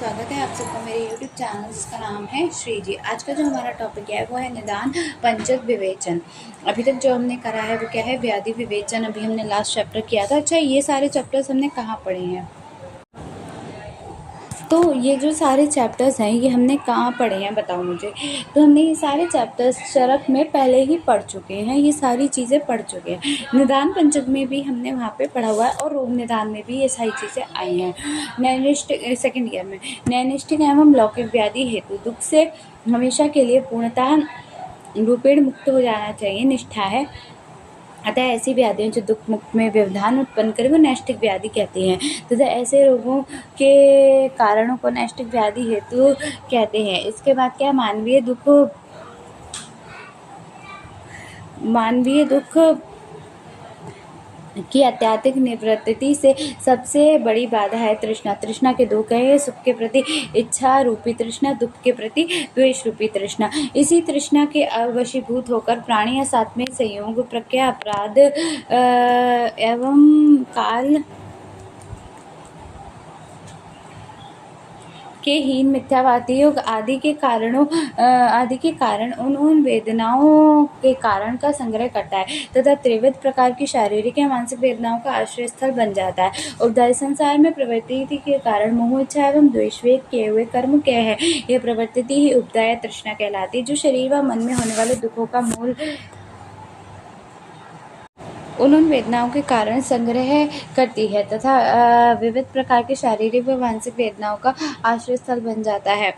स्वागत है आप सबका मेरे YouTube चैनल जिसका नाम है श्री जी। आज का जो हमारा टॉपिक है वो है निदान पंचक विवेचन। अभी तक जो हमने करा है वो क्या है, व्याधि विवेचन। अभी हमने लास्ट चैप्टर किया था। अच्छा, ये सारे चैप्टर्स हमने कहाँ पढ़े हैं? तो ये जो सारे चैप्टर्स हैं ये हमने कहाँ पढ़े हैं बताओ मुझे। तो हमने ये सारे चैप्टर्स चरक में पहले ही पढ़ चुके हैं, ये सारी चीज़ें पढ़ चुके हैं। निदान पंचक में भी हमने वहाँ पे पढ़ा हुआ है और रोग निदान में भी ये सारी चीज़ें आई हैं। नैनिष्ठिक सेकेंड ईयर में नैनिष्ठिक एवं लौकिक व्याधि हेतु दुख से हमेशा के लिए पूर्णतः रूपेण मुक्त हो जाना चाहिए निष्ठा है। अतः ऐसी व्याधियाँ जो दुख मुक्त में व्यवधान उत्पन्न करे वो नैष्ठिक व्याधि कहते हैं तथा ऐसे रोगों के कारणों को नैष्ठिक व्याधि हेतु कहते हैं। इसके बाद क्या, मानवीय दुख की अत्यधिक निवृत्ति से सबसे बड़ी बाधा है तृष्णा। तृष्णा के दो कहे, सुख के प्रति इच्छा रूपी तृष्णा, दुख के प्रति द्वेष रूपी तृष्णा। इसी तृष्णा के अवशीभूत होकर प्राणी या साथ में संयोग प्रज्ञा अपराध एवं काल के हीन मिथ्यावादी योग आदि के कारण उन वेदनाओं के कारण का संग्रह करता है तथा त्रिविध प्रकार की शारीरिक या मानसिक वेदनाओं का आश्रय स्थल बन जाता है। उपदाय संसार में प्रवृत्ति के कारण मोह इच्छा एवं द्वेषवेद किए हुए कर्म क्या है, यह प्रवृत्ति ही उपदाय तृष्णा कहलाती है, जो शरीर व मन में होने वाले दुखों का मूल उन वेदनाओं के कारण संग्रह करती है तथा विविध प्रकार की शारीरिक व मानसिक वेदनाओं का आश्रय स्थल बन जाता है।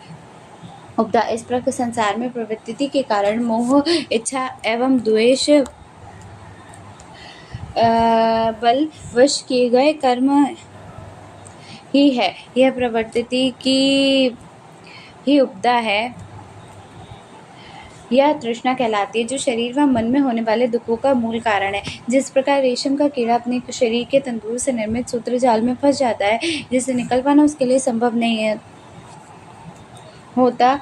उपदा इस प्रकार संसार में प्रवृत्ति के कारण मोह इच्छा एवं द्वेष बल वश किए गए कर्म ही है। यह प्रवृत्ति की ही उपदा है यह तृष्णा कहलाती है, जो शरीर व मन में होने वाले दुखों का मूल कारण है। जिस प्रकार रेशम का कीड़ा अपने शरीर के तंतुओं से निर्मित सूत्र जाल में फंस जाता है जिससे निकल पाना उसके लिए संभव नहीं होता,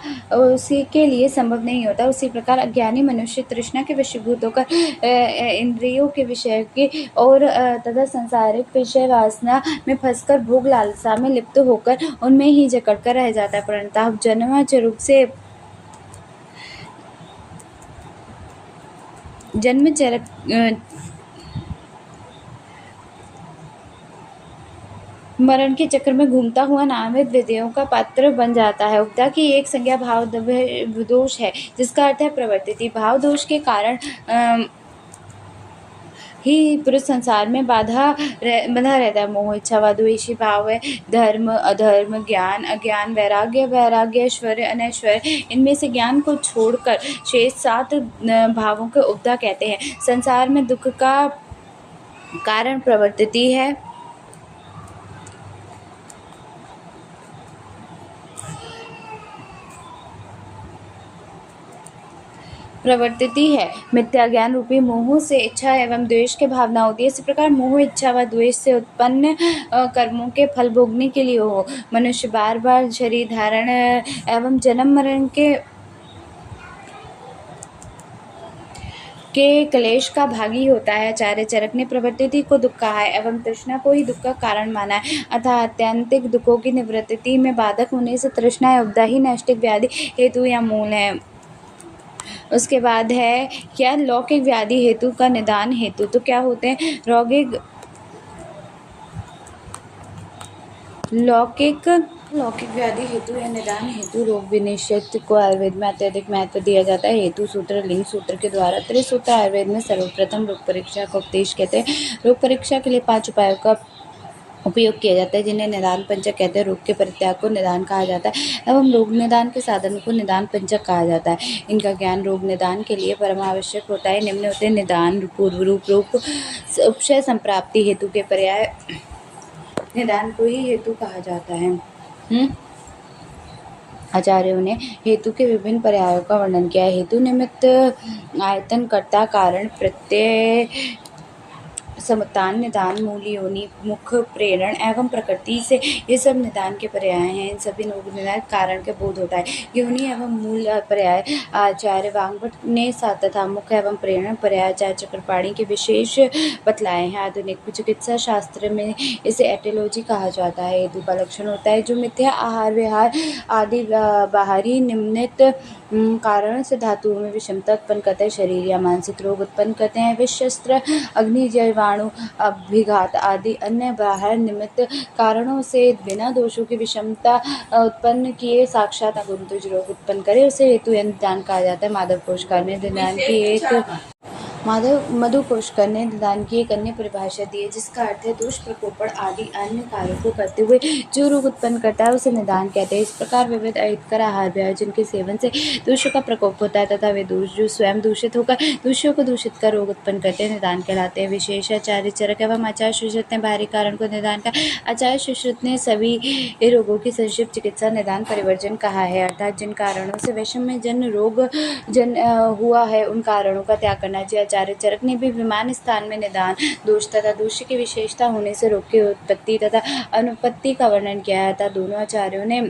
उसी प्रकार अज्ञानी मनुष्य तृष्णा के वशीभूत होकर इंद्रियों के विषय के और तथा सांसारिक विषय वासना में फंसकर भोग लालसा में लिप्त होकर उनमें ही जकड़ कर रह जाता है। परंतु जन्मज रूप से मरण के चक्र में घूमता हुआ नामित विधियों का पात्र बन जाता है। उपदा की एक संज्ञा भाव दोष है, जिसका अर्थ है प्रवृत्ति। भाव दोष के कारण ही पुरुष संसार में बंधा रहता है। मोह इच्छा व द्वेषी भाव है, धर्म अधर्म, ज्ञान अज्ञान, वैराग्य वैराग्य, ऐश्वर्य अनैश्वर्य, इनमें से ज्ञान को छोड़कर शेष 7 भावों के उपदा कहते हैं। संसार में दुख का कारण प्रवृत्ति है। मिथ्या ज्ञान रूपी मोह से इच्छा एवं द्वेष की भावना होती है। इसी प्रकार मोह इच्छा व द्वेष से उत्पन्न कर्मों के फल भोगने के लिए हो मनुष्य बार बार शरीर धारण एवं जन्म मरण के क्लेश का भागी होता है। आचार्य चरक ने प्रवृत्ति को दुख कहा है एवं तृष्णा को ही दुख का कारण माना है। अतः आत्यंतिक दुखों की निवृत्ति में बाधक होने से तृष्णा या उपदा ही नैष्ठिक व्याधि हेतु या मूल है। उसके बाद है क्या, लौकिक व्याधि हेतु का निदान हेतु। तो क्या होते हैं लौकिक व्याधि हेतु या निदान हेतु रोग विनिश्चित को आयुर्वेद में अत्यधिक महत्व दिया जाता है। हेतु सूत्र लिंग सूत्र के द्वारा त्रिसूत्र आयुर्वेद में सर्वप्रथम रोग परीक्षा का उपदेश कहते हैं। रोग परीक्षा के लिए 5 उपायों का उपयोग किया जाता है, जिन्हें निदान पंचक कहते हैं। रोग के परित्याग को निदान कहा जाता है एवं रोग निदान के साधन को निदान पंचक कहा जाता है। इनका ज्ञान रोग निदान के लिए परमावश्यक होता है। निम्न होते हैं निदान, पूर्व रूप, रोग उपशय, संप्राप्ति। हेतु के पर्याय निदान को ही हेतु कहा जाता है। आचार्यों ने हेतु के विभिन्न पर्यायों का वर्णन किया है। हेतु निमित्त, आयतन, कर्ता, कारण, प्रत्यय, समुत्थान, निदान, मूल, योनि, मुख, प्रेरण एवं प्रकृति से ये सब निदान के पर्याय हैं। इन सभी निदान कारण के बोध होता है। योनि एवं मूल पर्याय आचार्य वाग्भट ने तथा मुख एवं प्रेरण पर्याय आचार्य चक्रपाणी के विशेष बतलाए हैं। आधुनिक चिकित्सा शास्त्र में इसे एटियोलॉजी कहा जाता है। हेतु का लक्षण होता है जो मिथ्या आहार विहार आदि बाहरी निम्नित कारण से धातुओं में विषमता उत्पन्न करते हैं, शरीर या मानसिक रोग उत्पन्न करते हैं। विषशस्त्र, अग्नि, जीवाणु, अभिघात आदि अन्य बाहर निमित्त कारणों से बिना दोषों की विषमता उत्पन्न किए साक्षात अगुंतुज रोग उत्पन्न करे, उसे हेतु या निदान कहा जाता है। माधव कोशकार ने निदान की एक मधु कोशकर ने निदान की एक अन्य परिभाषा दी है जिसका अर्थ है दोष, प्रकोपण आदि अन्य कार्यों को करते हुए जो रोग उत्पन्न करता है उसे निदान कहते हैं। इस प्रकार विविध अहितकर आहार विहार जिनके सेवन से दूषों का प्रकोप होता है तथा वे दोष जो स्वयं दूषित होकर दूषियों को दूषित कर रोग उत्पन्न करते हैं निदान कहलाते हैं। विशेष आचार्य चरक एवं आचार्य सुश्रुत ने बाहरी कारण को निदान का, आचार्य सुश्रुत ने सभी रोगों की संक्षिप्त चिकित्सा निदान परिवर्जन कहा है, अर्थात जिन कारणों से विषम में जन रोग हुआ है उन कारणों का त्याग करना चाहिए। आचार्य चरक ने भी विमान स्थान में निदान, दोष तथा दोष की विशेषता होने से रोग की उत्पत्ति तथा अनुपत्ति का वर्णन किया है, तथा दोनों आचार्यों ने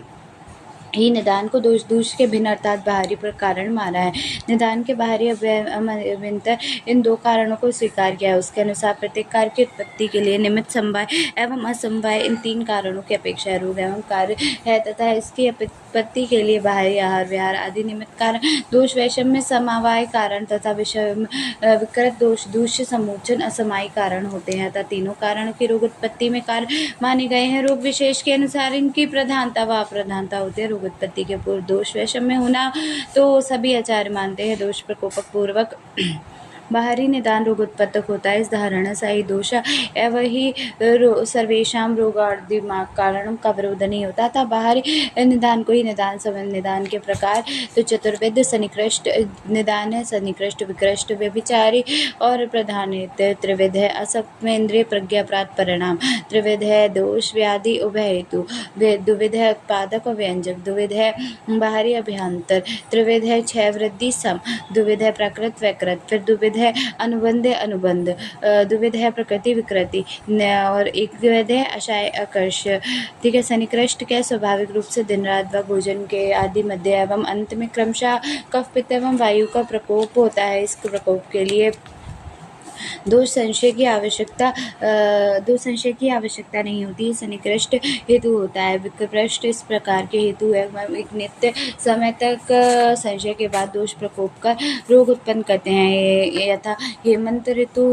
ही निदान को दोष के भिन्न अर्थात बाहरी कारण माना है। निदान के बाहरी अभ्यंतर इन दो कारणों को स्वीकार किया है। उसके अनुसार प्रत्येक कार्य की उत्पत्ति के लिए निमित्त, समवाय एवं असमवाय इन तीन कारणों की अपेक्षा रोग एवं कार्य है तथा इसकी उत्पत्ति के लिए बाहरी आहार विहार आदि निमित्त कारण, दोष वैषम्य समवाय कारण तथा विकृत दोष दूष्य समूचन असमायी कारण होते हैं, तथा तीनों कारणों की रोग उत्पत्ति में कारण माने गए हैं। रोग विशेष के अनुसार इनकी प्रधानता व अप्रधानता होती है। रोग उत्पत्ति के पूर्व दोष वैषम्य होना तो सभी आचार्य मानते हैं। दोष प्रकोपक पूर्वक बाहरी निदान रोग उत्पत्तक होता है। इस धारणा से ही दोष एवं ही सर्वेशम रोगादि कारणों का विरोध नहीं होता था। बाहरी निदान को ही निदान संबंध निदान के प्रकार तो चतुर्विध सन्निकृष्ट निदान है, सन्निकृष्ट, विकृष्ट, व्यभिचारी और प्रधानित। त्रिविध है असक्त में इंद्रिय प्रज्ञा प्राप्त परिणाम, त्रिविध है दोष व्याधि उभय हेतु, द्विविध है उत्पादक और व्यंजक, द्विविध है बाहरी अभ्यंतर, त्रिविध है क्षय वृद्धि सम, द्विविध है प्राकृत वैकृत, फिर द्विविध है अनुबंध अनुबंध, द्विविध है प्रकृति विकृति और एक द्विविध है आशय आकर्ष। ठीक है। सन्निकृष्ट के स्वाभाविक रूप से दिन रात व भोजन के आदि मध्य एवं अंत में क्रमशः कफ पित्त एवं वायु का प्रकोप होता है। इस प्रकोप के लिए दो संशय की आवश्यकता नहीं होती। सन्निकृष्ट हेतु होता है। विकृष्ट इस प्रकार के हेतु है एक नित्य समय तक संशय के बाद दोष प्रकोप का रोग उत्पन्न करते हैं। यथा हेमंत ऋतु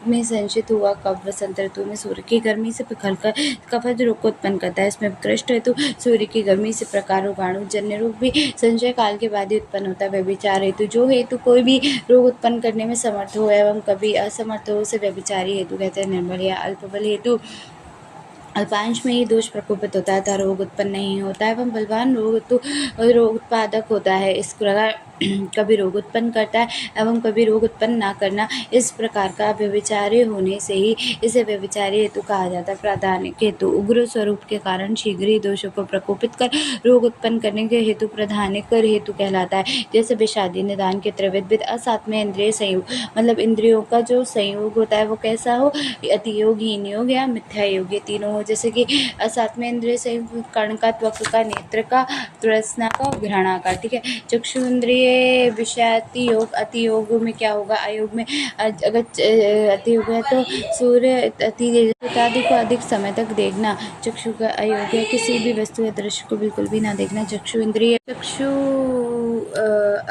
में संचित हुआ कफ वसंत ऋतु में सूर्य की गर्मी से पिघलकर कफज रोग को उत्पन्न करता है। इसमें विकृष्ट हेतु सूर्य की गर्मी से प्रकार रोगाणु जन्य रोग भी संशय काल के बाद ही उत्पन्न होता है। व्यभिचार हेतु जो हेतु कोई भी रोग उत्पन्न करने में समर्थ हो एवं कभी असमर्थ हो उसे व्यभिचारी हेतु कहते हैं। निर्बल या अल्पबल हेतु अल्पांश में ही दोष प्रकोपित होता है, रोग उत्पन्न नहीं होता है एवं बलवान रोग उत्पादक होता है। इस प्रकार कभी रोग उत्पन्न करता है एवं कभी रोग उत्पन्न ना करना, इस प्रकार का व्यभिचारी होने से ही इसे व्यभिचारी हेतु कहा जाता है। प्राधानिक हेतु उग्र स्वरूप के कारण शीघ्र ही दोषों को प्रकोपित कर रोग उत्पन्न करने के हेतु प्राधानिक हेतु कहलाता है। जैसे विषादी निदान के त्रिविध असात्म्य इंद्रिय संयोग, मतलब इंद्रियों का जो संयोग होता है वो कैसा हो, अतियोग, हीन योग या मिथ्या योग, ये तीनों हो। जैसे कि असात्म्य इंद्रिय संयोग कर्ण का, त्वक का, नेत्र का, तृष्णा का, घृणा का। ठीक है। चक्षु इंद्रिय विषयाति योग, अति योग में क्या होगा, अयोग में अगर अति योग है तो सूर्य अति आदि को अधिक समय तक देखना। चक्षु का अयोग है किसी भी वस्तु या दृश्य को बिल्कुल भी ना देखना। चक्षु इंद्रिय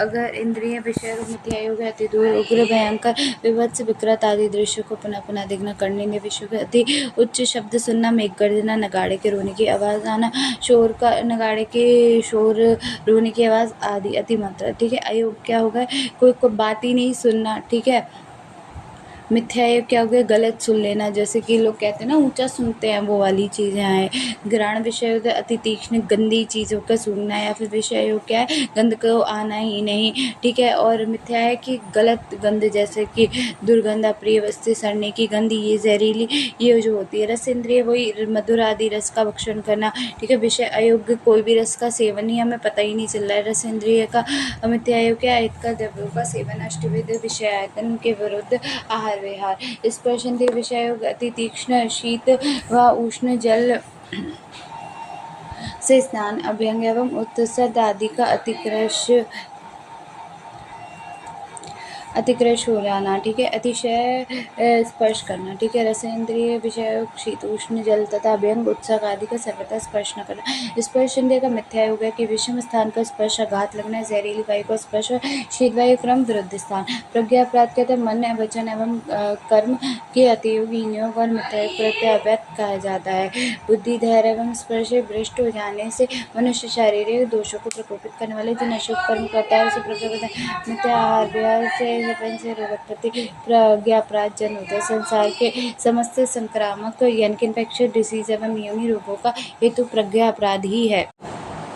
अगर इंद्रिय विषय मिथ्या योग है, अति दूर, उग्र, भयंकर, विभत्स, विकृत आदि दृश्यों को पुनः पुनः देखना। कर्णेन्द्रिय विषय का अति उच्च शब्द सुनना, मेघ गर्जना, नगाड़े के रोने की आवाज़ आना, शोर का, नगाड़े के शोर, रोने की आवाज़ आदि अति मात्रा। ठीक है। अयोग क्या होगा, कोई बात ही नहीं सुनना। ठीक है। मिथ्या योग क्या हो गया, गलत सुन लेना, जैसे कि लोग कहते हैं ना ऊंचा सुनते हैं, वो वाली चीज़ें आए। ग्रहण विषय होता है अति तीक्ष्ण गंदी चीज़ों का सूंघना, या फिर विषय योग क्या है, गंध को आना ही नहीं। ठीक है। और मिथ्या है कि गलत गंध, जैसे कि दुर्गंध, अप्रिय वस्तु, सड़ने की गंध, ये जहरीली ये जो होती है। रस इंद्रिय वही मधुर आदि रस का भक्षण करना। ठीक है। विषय अयोग्य कोई भी रस का सेवन ही हमें पता ही नहीं चल रहा है। रस इंद्रिय का मिथ्या योग क्या है, का द्रव्यों का सेवन। अष्टविध विषय आयतन के विरुद्ध आहार आहार विहार। स्पर्शेंद्रिय विषय अति तीक्ष्ण शीत व उष्ण जल से स्नान, अभ्यंग एवं उत्सर्ग आदि का अतिक्रश हो जाना, ठीक है। अतिशय स्पर्श करना, ठीक है। रसेंद्रिय विषय शीत उष्ण जल तथा अभ्यंग उत्सर्ग आदि का सर्वथा स्पर्श न करना। स्पर्श इंद्रिय का मिथ्या योग है कि विषम स्थान का स्पर्श आघात लगना, जहरीली वायु का स्पर्श, शीत वायु क्रम विरुद्ध स्थान। प्रज्ञा अपराध कहते हैं मन वचन एवं कर्म के अतियोग योग और मिथ्या प्रत्याव्यत कहा जाता है। बुद्धि धैर्य एवं स्पर्श भ्रष्ट हो जाने से मनुष्य शारीरिक दोषों को प्रकोपित करने वाले जो अशुभ कर्म करता है उसे प्रज्ञा मिथ्या आहार विहार से रोग उत्पत्ति प्रज्ञा अपराध जन्म होता है। संसार के समस्त संक्रामक यानी कि इन्फेक्शियस डिसीज एवं योनि रोगों का हेतु प्रज्ञा अपराध ही है।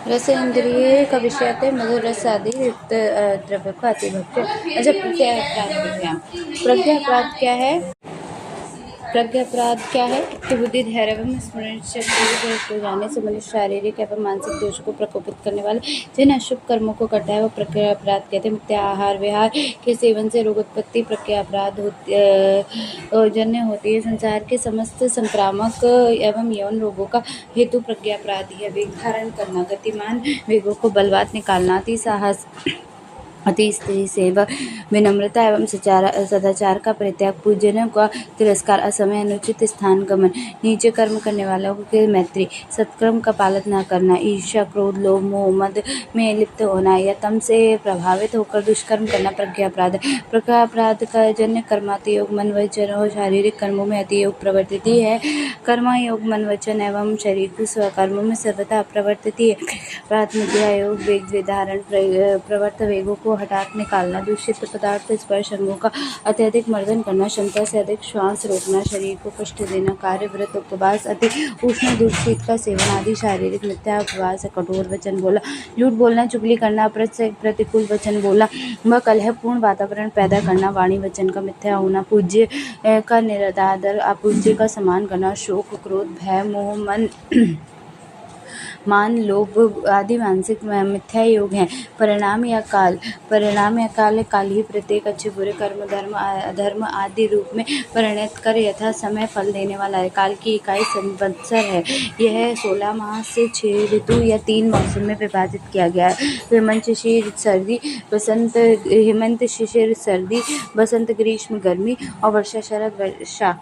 रस इंद्रिय का विषय है मधुर रस आदि द्रव्य का अतिभक्ति। अच्छा, प्रज्ञा अपराध क्या है? प्रज्ञा अपराध क्या है कि बुद्धि धैर्य एवं स्मरण शक्ति भ्रष्ट हो जाने से मनुष्य शारीरिक एवं मानसिक दोषों को प्रकोपित करने वाले जिन अशुभ कर्मों को करता है वो प्रज्ञा अपराध कहते हैं। मिथ्या आहार विहार के सेवन से रोग उत्पत्ति प्रज्ञा अपराध जन्य होती है। संसार के समस्त संक्रामक एवं यौन रोगों का हेतु प्रज्ञा अपराध है। वेग धारण करना, गतिमान वेगों को बलवत निकालना, अति साहस, अति स्त्री सेवा, विनम्रता एवं सदाचार का परित्याग, पूजन का तिरस्कार, असमय अनुचित स्थान गमन, नीचे कर्म करने वालों के मैत्री, सत्कर्म का पालन न करना, ईर्ष्या क्रोध लोभ मोह मद में लिप्त होना या तम से प्रभावित होकर दुष्कर्म करना प्रज्ञा अपराध। प्रज्ञा अपराध का जन्य कर्मातियोग मन वचन और शारीरिक कर्मों में अतियोग प्रवर्तित है। कर्म योग मन वचन एवं शरीर स्वकर्मों में सर्वथा प्रवर्तित है। प्राथमिकता योग वेग धारण प्रवर्त वेगों को हटात निकालना, दूषित पदार्थ स्पर्श अंगों का अत्यधिक मर्दन करना, क्षमता से अधिक श्वास रोकना, शरीर को कष्ट देना, कार्य व्रत उपवास, अति उष्ण दूध शीत का सेवन आदि शारीरिक मिथ्या उपवास, कठोर वचन बोला, झूठ बोलना, चुगली करना, प्रतिकूल वचन बोला व कलहपूर्ण वातावरण पैदा करना, वाणी वचन का मिथ्या होना, पूज्य का निरादर अपूज्य का सम्मान करना, शोक क्रोध भय मोह मान लोभ आदि मानसिक मिथ्या योग हैं। परिणाम या काल काल ही प्रत्येक अच्छे बुरे कर्म धर्म अधर्म आदि रूप में परिणत कर यथा समय फल देने वाला है। काल की इकाई संवत्सर है। यह 16 माह से 6 ऋतु या 3 मौसम में विभाजित किया गया है। हेमंत शिशिर सर्दी, बसंत ग्रीष्म गर्मी और वर्षा शरद वर्षा।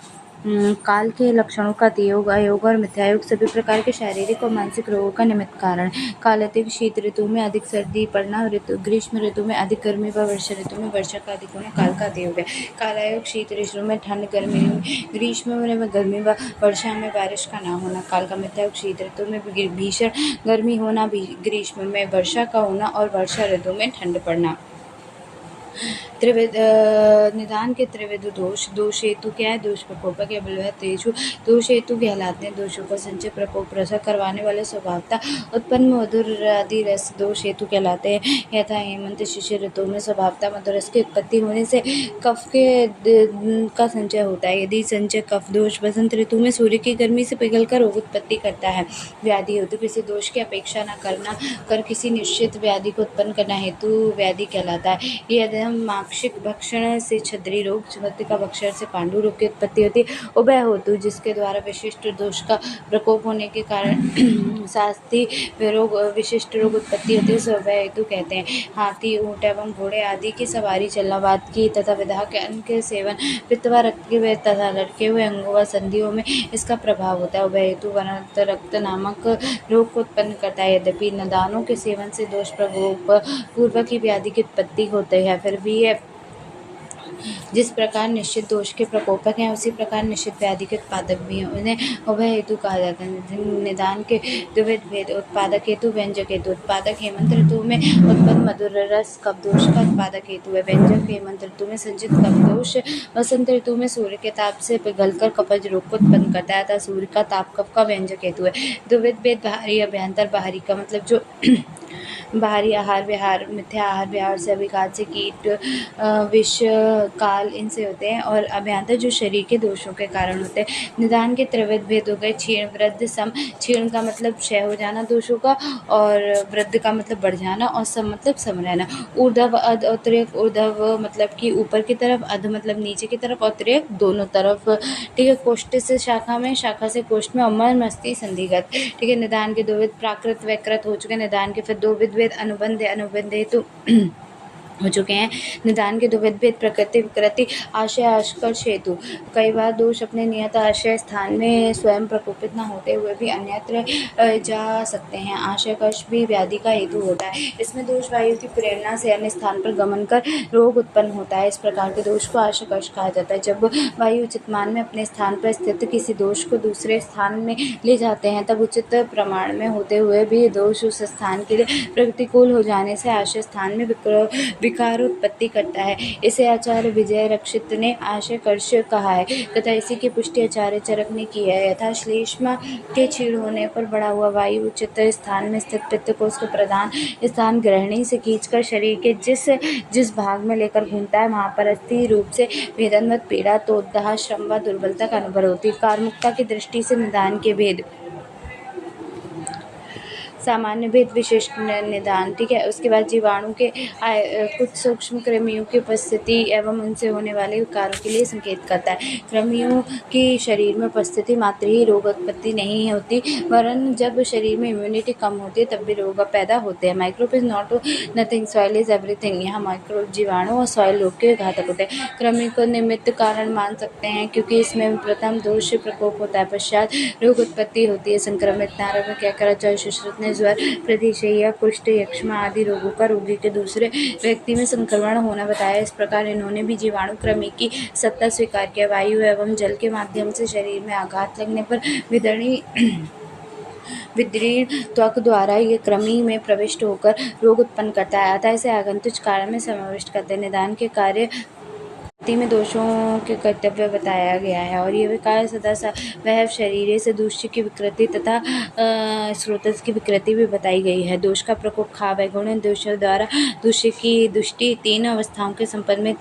काल के लक्षणों का अतियोग अयोग और मिथ्यायोग सभी प्रकार के शारीरिक और मानसिक रोगों का निमित्त कारण। कालातिक शीत ऋतु में अधिक सर्दी पड़ना, ग्रीष्म ऋतु में अधिक गर्मी व वर्षा ऋतु में वर्षा का अधिक होना काल का अतियोग है। कालायोग शीत ऋतु में ठंड, गर्मी में ग्रीष्म में गर्मी व वर्षा में बारिश का न होना। काल का मिथ्यायोग शीत ऋतु में भीषण गर्मी होना, ग्रीष्म में वर्षा का होना और वर्षा ऋतु में ठंड पड़ना। निदान के त्रिविध दोष हेतु क्या है? दोष प्रकोपक या बलवत तेजु दोष हेतु कहलाते हैं। दोषों का संचय प्रकोप प्रसव करवाने वाले स्वभावता उत्पन्न मधुर आदि रस दोष हेतु कहलाते हैं। यथा हेमंत शिशिर ऋतु में स्वभावता मधुर रस की उत्पत्ति होने से कफ के का संचय होता है। यदि संचय कफ दोष बसंत ऋतु में सूर्य की गर्मी से पिघलकर रोग उत्पत्ति करता है। व्याधि हेतु किसी दोष की अपेक्षा न करना कर किसी निश्चित व्याधि को उत्पन्न करना हेतु व्याधि कहलाता है। यदि माक्षिक भक्षण से छद्री रोग, छद्री का भक्षण से पांडु रोग की उत्पत्ति होती है। उभय हेतु जिसके द्वारा विशिष्ट दोष का प्रकोप होने के कारण शास्त्री रोग विशिष्ट रोग उत्पत्ति होती है, उसे उभय हेतु कहते हैं। हाथी ऊंट एवं घोड़े आदि की सवारी, चलनावाद की तथा विधा के अन्न के सेवन, पित्त व रक्त के तथा लटके हुए अंगों व संधियों में इसका प्रभाव होता है। उभय हेतु वनरक्त रक्त नामक रोग को उत्पन्न करता है। यद्यपि नदानों के सेवन से दोष प्रकोप पूर्वक ही व्याधि की उत्पत्ति होती है, फिर भी जिस प्रकार निश्चित दोष के प्रकोपक हैं उसी प्रकार निश्चित व्याधि के उत्पादक भी हैं। उन्हें उभय हेतु कहा जाता है। निदान के द्विविध भेद, उत्पादक हेतु व्यंजक हेतु। उत्पादक हेमंत ऋतु में उत्पन्न मधुर रस कफ दोष का उत्पादक हेतु है। व्यंजक हेमंत ऋतु में संचित कफ दोष बसंत ऋतु में सूर्य के ताप से पिघलकर कफज रोग को उत्पन्न करता है, अतः सूर्य का ताप कफ का व्यंजक हेतु है। द्विविध भेद बाहरी अभ्यंतर। बाहरी का मतलब जो बाहरी आहार विहार, मिथ्या आहार विहार से, अभिघात से, कीट विष काल इनसे होते हैं, और अभ्यांतर जो शरीर के दोषों के कारण होते हैं। निदान के त्रिविध भेद हो गए, क्षीण वृद्ध सम। क्षीण का मतलब क्षय हो जाना दोषों का, और वृद्ध का मतलब बढ़ जाना, और सम मतलब सम रहना। ऊर्ध्व अध और त्र्यक। ऊर्ध्व मतलब कि ऊपर की तरफ, अध मतलब नीचे की तरफ, और त्र्यक दोनों तरफ। ठीक है। कोष्ठ से शाखा में, शाखा से कोष्ठ में, और मर्म मस्ति संधिगत। ठीक है। निदान के दो विध, प्राकृत वैकृत हो चुके। निदान के फिर दो विध भेद, अनुबंध अनुबंध हेतु हो चुके हैं। निदान के दो विध भेद, प्रकृति विकृति, आशय आशकर्ष हेतु। कई बार दोष अपने नियत आशय स्थान में स्वयं प्रकोपित न होते हुए भी अन्यत्र जा सकते हैं। आशयकर्ष भी व्याधि का हेतु होता है। इसमें दोष वायु की प्रेरणा से अन्य स्थान पर गमन कर रोग उत्पन्न होता है। इस प्रकार के दोष को आशयकर्ष कहा जाता है। जब वायु उचित मान में अपने स्थान पर स्थित किसी दोष को दूसरे स्थान में ले जाते हैं, तब उचित प्रमाण में होते हुए भी दोष उस स्थान के लिए प्रतिकूल हो जाने से आशय स्थान में विकार उत्पत्ति करता है। इसे आचार्य विजय रक्षित ने आशयकर्ष कहा है, तथा इसी की पुष्टि आचार्य चरक ने की है। यथा श्लेष्मा के क्षीण होने पर बढ़ा हुआ वायु उचित स्थान में स्थित पित्त को उसके प्रधान स्थान ग्रहणी से खींचकर शरीर के जिस भाग में लेकर घूमता है, वहां पर अस्थि रूप से वेदनवत पीड़ा, तोतदाह, श्रम व दुर्बलता का अनुभव होती है। कार्मुकता की दृष्टि से निदान के भेद, सामान्य भेद, विशिष्ट निदान। ठीक है। उसके बाद जीवाणु के कुछ सूक्ष्म कृमियों की उपस्थिति एवं उनसे होने वाले विकारों के लिए संकेत करता है। कृमियों की शरीर में उपस्थिति मात्र ही रोग उत्पत्ति नहीं होती, वरन जब शरीर में इम्यूनिटी कम होती है तब भी रोग पैदा होते हैं। Microbe is not nothing, soil is everything. यहाँ माइक्रोब जीवाणु और सॉइल रोग के घातक होते हैं। कृमि को निमित्त कारण मान सकते हैं, क्योंकि इसमें प्रथम दोष से प्रकोप होता है, पश्चात रोग उत्पत्ति होती है। संक्रमित नारों में क्या करा, चाहे सुश्रुत ने ज्वर, प्रतिशैया, कुष्ठ, यक्ष्मा आदि रोगों का रोगी के दूसरे व्यक्ति में संक्रमण होना बताया। इस प्रकार इन्होंने भी जीवाणु कृमि की सत्ता स्वीकार किया। वायु एवं जल के माध्यम से शरीर में आघात लगने पर विदीर्ण त्वक द्वारा ये कृमि में प्रविष्ट होकर रोग उत्पन्न करता है, अतः इसे आगंतुक कारण में समाविष्ट करते हैं। निदान के कार्य में दोषों के कर्तव्य बताया गया है, और ये विकार सदा वह शरीर से दूष्य की विकृति तथा स्रोतस की विकृति भी बताई गई है। दोष का प्रकोप, खाव गुण दोष द्वारा दूष्य की दुष्टि, तीन अवस्थाओं के संबंध में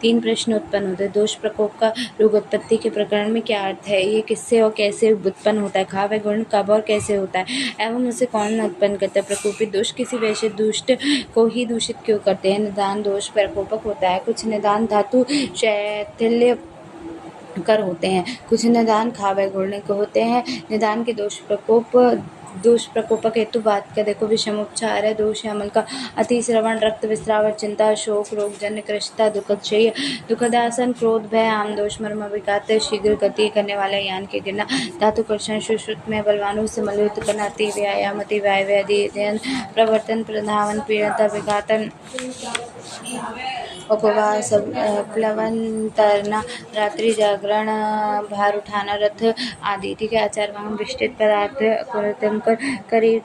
तीन प्रश्न उत्पन्न होते हैं। दोष प्रकोप का रोगोत्पत्ति के प्रकरण में क्या अर्थ है, ये किससे और कैसे उत्पन्न होता है, खाव गुण कब और कैसे होता है, एवं उसे कौन उत्पन्न करता है। प्रकोपित दोष किसी वैश्य दुष्ट को ही दूषित क्यों करते हैं। निदान दोष प्रकोपक होता है। कुछ निदान धातु शैथिल्य कर होते हैं, कुछ निदान खावय गुणिक होते हैं। निदान के दोष प्रकोपक हेतु बात का देखो, विषम उपचार है। दोष है अमल का अतिश्रवण, रक्त विस्राव, चिंता, शोक, रोगजन्य कृष्टता, दुखदशय, दुखदासन, क्रोध, भय, आम दोष, मर्म विघात, शीघ्र गति करने वाला यान के गिरना, धातु कर्षण, सुश्रुत में बलवानु से मलयुक्त करना, अति व्यायाम, अति वायव्य, अध्ययन, प्रवर्तन, प्रधावन, पीड़ता, विघातन, उपवास, प्लवन, तैरना, रात्रि जागरण, भार उठाना, रथ आदि। ठीक है। आचार वाहन, विष्टित पदार्थ, कुरतंकर, करीर,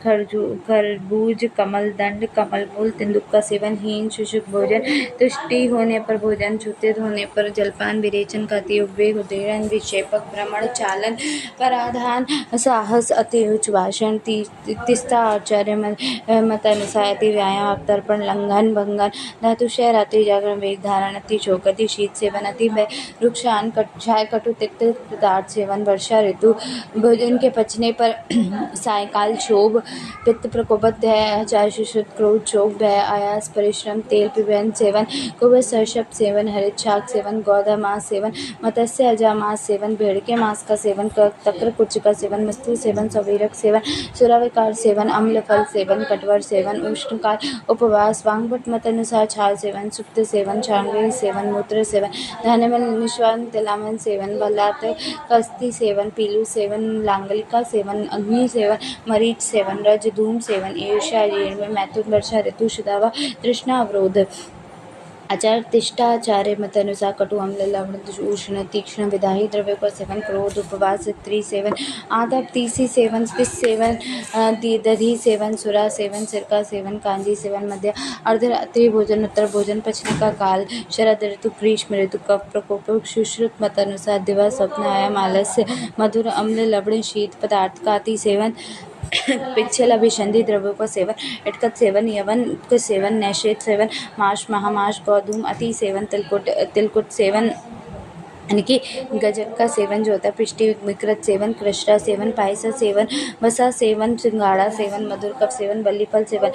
खरबूज, कमल दंड, कमल मूल, तेंदुक का सेवन, हीन, शुष्क भोजन, तुष्टि होने पर भोजन, छूतित होने पर जलपान, विरेचन का अति उपवेग, उदीरण, विक्षेपक, भ्रमण, चालन, पराधान, साहस, अति उच्च भाषण, तिस्ता, आचार्य मत अनुसार अति व्यायाम, अवतर्पण, लंघन, भंगन, धातुशय, रात्रि जागरण, वेग धारण, अति शोक, अति शीत सेवन, अति रुक्षान, कषाय, कटु तिक्त पदार्थ सेवन, वर्षा ऋतु, भोजन के पचने पर सायकाल, क्षोभ, पित्त प्रकोपत है, चाहे सुश्रुत, क्रोध, शोक, भय, आयास, परिश्रम, तेल पिबन सेवन, कुबज सर्षप सेवन, हरित शाक सेवन, गौधा मांस सेवन, मत्स्य अजा मांस सेवन, भेड़ के मांस का सेवन, तक्र कुच का सेवन, मस्तु सेवन, सवीरक सेवन, सुराविकार सेवन, अम्ल फल सेवन, कटवर सेवन, उष्णकाल, उपवास, वांगभट मत अनुसार छाल सेवन, सुप्त सेवन, शांगरी सेवन, मूत्र सेवन, धनमल, निश्वान, तिलामन सेवन, बलात्, कस्ती सेवन, पीलू सेवन, लांगलिका सेवन, अग्नि सेवन, मरीच सेवन, रज धूम सेवन, ईर्ष्या, जीर्ण, मैथुन, वर्षा ऋतु, शुदावा, तृष्णा अवरोध, आचार तिष्ठाचार्य मत अनुसार कटु, अम्ल, लवण, उष्ण, तीक्ष्ण, विदाही द्रव्य का सेवन, क्रोध, उपवास, स्त्री सेवन, आदप, तीसी सेवन, पिस सेवन, दधी सेवन, सुरा सेवन, सिरका सेवन, कांजी सेवन, मध्य अर्धरात्रि भोजन, उत्तर भोजन, पचने का काल, शरद ऋतु, ग्रीष्म ऋतु, कफ प्रकोप, सुश्रुत मत अनुसार दिवा, स्वप्न, आयाम, आलस्य, मधुर, अम्ल, लवण, शीत पदार्थ का अति सेवन, पिच्छल अभिसंधि द्रव्यों का सेवन, इटकत सेवन, यवन का सेवन, नैषेध सेवन, माश महामाश गौधूम अति सेवन, तिलकुट सेवन यानी कि गजक का सेवन जो होता है, पृष्टि विकृत सेवन, कृष्णा सेवन, पायसा सेवन, वसा सेवन, सिंगाड़ा सेवन, मधुर कप सेवन, बल्लीफल सेवन,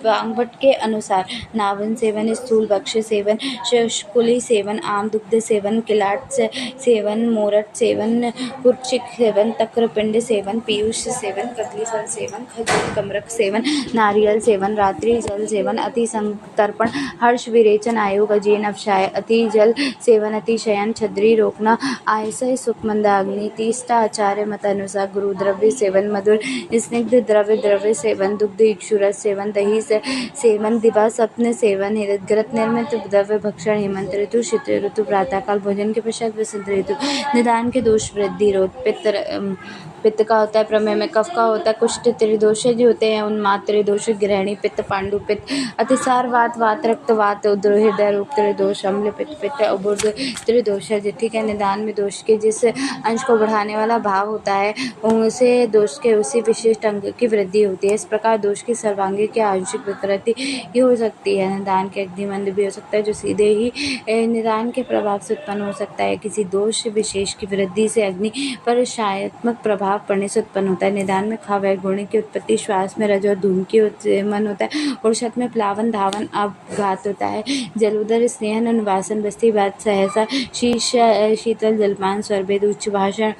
वांगभट के अनुसार नावन सेवन, स्थूल भक्ष्य सेवन, शकुली सेवन, आम दुग्ध सेवन, किलाट सेवन, मोरट सेवन, कुर्चिक सेवन, तक्रपिंड सेवन, पीयूष सेवन, कदली फल सेवन, खजूर कमरक सेवन, नारियल सेवन, रात्रि जल सेवन, अति संतर्पण, हर्ष विरेचन, आयोग अजीर्ण अवसाय, अति जल सेवन, अति शयन, छद्री रोकना, आयसय सुख मंदाग्नि, तीस्ता आचार्य मत अनुसार, गुरु द्रव्य सेवन, मधुर स्निग्ध द्रव्य सेवन, दुग्ध इक्षुरस सेवन, दही सेवन, दिवा स्वप्न सेवन, ग्रत निर्मित द्रव्य भक्षण, हेमंत ऋतु, शीत ऋतु, प्रातःकाल भोजन के पश्चात वसंत ऋतु, निदान के दोष वृद्धि रोध, पित्त का होता है, प्रमेय में कफ का होता है, कुष्ठ त्रिदोष जो होते हैं, उन्माद त्रिदोष, ग्रहणी पित्त, पांडु पित्त, अतिसार वात, वात रक्त वात, उद्र हृदय रोग त्रिदोष, अम्ल पित्त उबुर्द त्रिदोष है। ठीक है, निदान में दोष के जिस अंश को बढ़ाने वाला भाव होता है उसे दोष के उसी विशिष्ट अंग की वृद्धि होती है। इस प्रकार दोष की सर्वांगी की आंशिक विकृति ही हो सकती है। निदान के अग्निमंद भी हो सकता है जो सीधे ही निदान के प्रभाव से उत्पन्न हो सकता है। किसी दोष विशेष की वृद्धि से अग्नि पर शायात्मक प्रभाव पड़ने से उत्पन्न होता है। निदान में खावय गुण की उत्पत्ति, श्वास में रज और धूम की उत्पन्न होता है, और छत में प्लावन धावन अपघात होता है। जलुदर स्नेहन अनुवासन, बस्ती बात सहसा, शीतल जलपान, स्वरभेद, उच्च भाषण,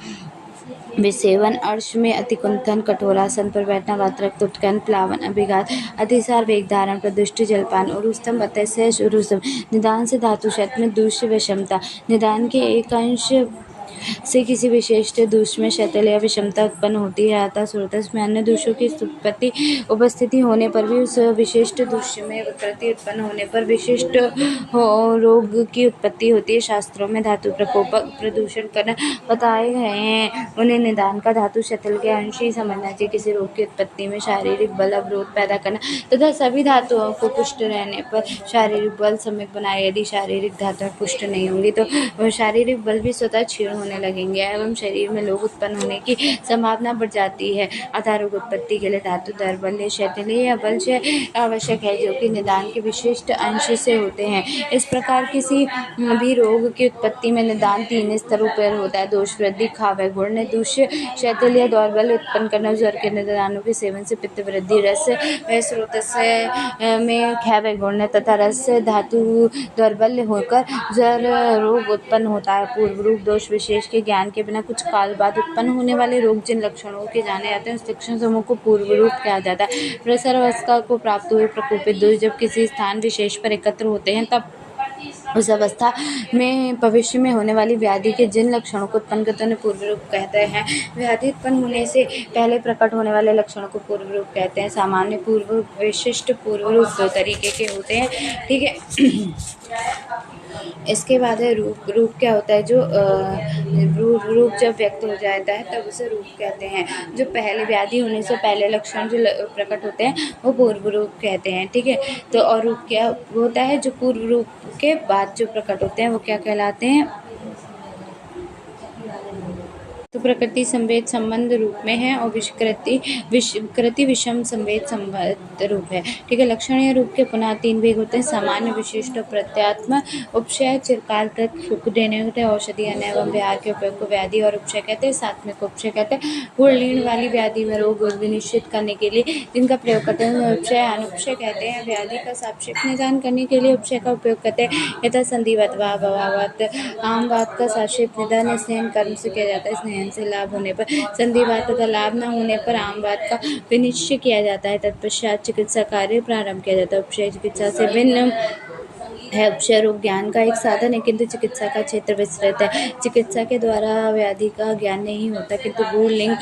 विसेवन, अर्श में अतिकुंठन, कठोरासन पर बैठना, वात्रक उत्कन, प्लावन, अभिघात, अतिसार, वेग धारण, प्रदुष्ट जलपान, उरुस्तम, अतः उरुस्तम। निदान से धातु क्षेत्र में दूष्य विषमता, निदान के एक अंश से किसी विशिष्ट दूष में शैथिल्य या विषमता उत्पन्न होती है। अतः स्रोतस में अन्य दूषों की उपस्थिति होने पर भी उस विशिष्ट दूष में विकृति उत्पन्न होने पर विशिष्ट रोग की उत्पत्ति होती है। शास्त्रों में धातु प्रकोप प्रदूषण करना बताए गए हैं, उन्हें निदान का धातु शैथिल्य के अंश ही समझना चाहिए। किसी रोग की उत्पत्ति में शारीरिक बल अवरोध पैदा करना तथा सभी धातुओं को पुष्ट रहने पर शारीरिक बल सम्यक बनाए। यदि शारीरिक धातुएं पुष्ट नहीं होंगी तो शारीरिक बल भी स्वतः क्षीण होने लगेंगे एवं शरीर में रोग उत्पन्न होने की संभावना बढ़ जाती है। अतः रोग उत्पत्ति के लिए धातु दौर्बल्य, शैथिल्य या बल आवश्यक है, जो कि निदान के विशिष्ट अंश से होते हैं। इस प्रकार किसी भी रोग की उत्पत्ति में निदान 3 स्तरों पर होता है। दोष वृद्धि, खावय गुण, दूष्य, शैथिल्य, दौर्बल्य उत्पन्न करना, ज्वर के निदानों के सेवन से पित्त वृद्धि, रस व स्रोतस में खावय गुण तथा रस धातु दौर्बल्य होकर ज्वर रोग उत्पन्न होता है। पूर्व रूप दोष विशेष के ज्ञान के बिना कुछ काल बाद उत्पन्न होने वाले रोग जिन लक्षणों के जाने जाते हैं उस लक्षण समूह को पूर्व रूप कहा जाता है। प्रसर अवस्था को प्राप्त हुए प्रकोपित दोष जब किसी स्थान विशेष पर एकत्र होते हैं तब उस अवस्था में भविष्य में होने वाली व्याधि के जिन लक्षणों को उत्पन्न करते हैं पूर्व रूप कहते हैं। व्याधि उत्पन्न होने से पहले प्रकट होने वाले लक्षणों को पूर्व रूप कहते हैं। सामान्य पूर्व रूप, विशिष्ट पूर्व रूप 2 तरीके के होते हैं। ठीक है, इसके बाद है रूप। रूप क्या होता है? जो रूप जब व्यक्त हो जाता है तब उसे रूप कहते हैं। जो पहले व्याधि होने से पहले लक्षण जो प्रकट होते हैं वो पूर्व रूप कहते हैं। ठीक है, तो और रूप क्या होता है? जो पूर्व रूप के बाद जो प्रकट होते हैं वो क्या कहलाते हैं? तो प्रकृति संवेद संबंध रूप में है और विकृति विषम संवेद संबंध रूप है। ठीक है, लक्षणीय रूप के पुनः 3 भेद होते हैं। सामान्य, विशिष्ट और प्रत्यात्म। उपशय चिरकाल तक सुख देने होते हैं। औषधि अन्य एवं व्यवहार के उपयोग को व्याधि और उपशय कहते हैं। सात्विक उपशय कहते हैं। गुण लीन वाली व्याधि में रोग विनिश्चित करने के लिए जिनका प्रयोग करते हैं उपशय अनुपशय कहते हैं। व्याधि का सापेक्ष निदान करने के लिए उपशय का उपयोग करते हैं। यथा संधिवत व अभाववत। आमवात का सापेक्ष निदान स्नेहन कर्म से किया जाता है। स्नेहन से लाभ होने पर संधिवात तथा लाभ न होने पर आमवात का विनिश्चय किया जाता है। तत्पश्चात चिकित्सा कार्य प्रारंभ किया जाता है। उपशय चिकित्सा से भिन्न है। उपशय रोग ज्ञान का एक साधन है किंतु चिकित्सा का क्षेत्र विस्तृत है। चिकित्सा के द्वारा व्याधि का ज्ञान नहीं होता किंतु गूढ़ लिंग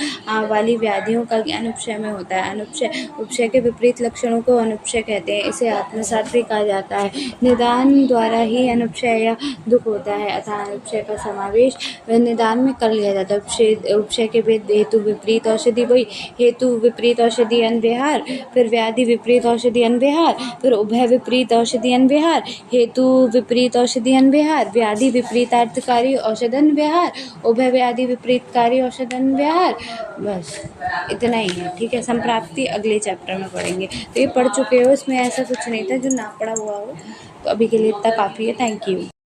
वाली व्याधियों का ज्ञान उपशय में होता है। अनुपशय, उपशय के विपरीत लक्षणों को अनुपशय कहते हैं। इसे आत्मसात भी कहा जाता है। निदान द्वारा ही अनुपशय या दुख होता है अतः अनुपशय का समावेश निदान में कर लिया जाता है। उपशय के भेद हेतु विपरीत औषधि, वही हेतु विपरीत औषधि अनव्यवहार, फिर व्याधि विपरीत औषधि अनव्यवहार, फिर उभय विपरीत औषधि अनव्यवहार, हेतु विपरीत औषधियन व्यवहार, व्याधि विपरीतार्थकारी औषधन व्यवहार, उभय व्याधि विपरीतकारी औषधन व्यवहार। बस इतना ही है, ठीक है। संप्राप्ति अगले चैप्टर में पढ़ेंगे। तो ये पढ़ चुके हो, इसमें ऐसा कुछ नहीं था जो ना पढ़ा हुआ हो। तो अभी के लिए इतना काफ़ी है। Thank you.